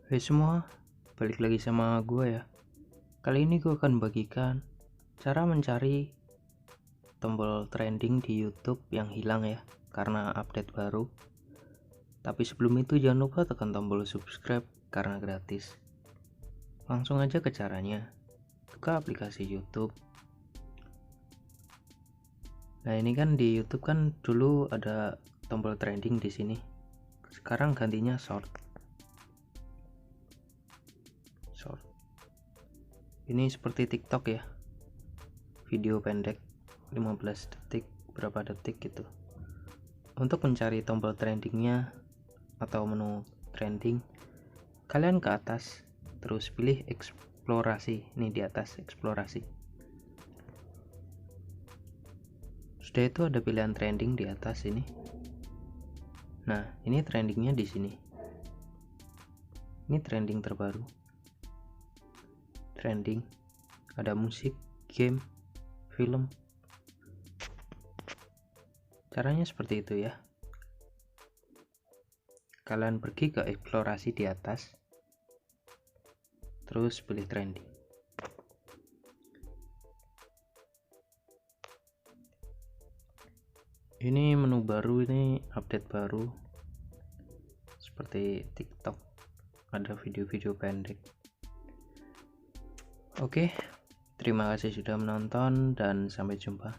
Hai semua, balik lagi sama gue ya. Kali ini gue akan bagikan cara mencari tombol trending di YouTube yang hilang ya, karena update baru. Tapi sebelum itu jangan lupa tekan tombol subscribe karena gratis. Langsung aja ke caranya. Buka aplikasi YouTube. Nah ini kan di YouTube kan dulu ada tombol trending di sini. Sekarang gantinya short. Ini seperti TikTok ya, video pendek 15 detik, berapa detik gitu. Untuk mencari tombol trendingnya atau menu trending, kalian ke atas terus pilih eksplorasi. Ini di atas eksplorasi. Sudah itu ada pilihan trending di atas ini. Nah ini trendingnya di sini. Ini trending terbaru. Trending ada musik, game, film. Caranya seperti itu ya. Kalian pergi ke eksplorasi di atas, terus pilih trending. Ini menu baru, ini update baru seperti TikTok, ada video-video pendek. Oke, terima kasih sudah menonton dan sampai jumpa.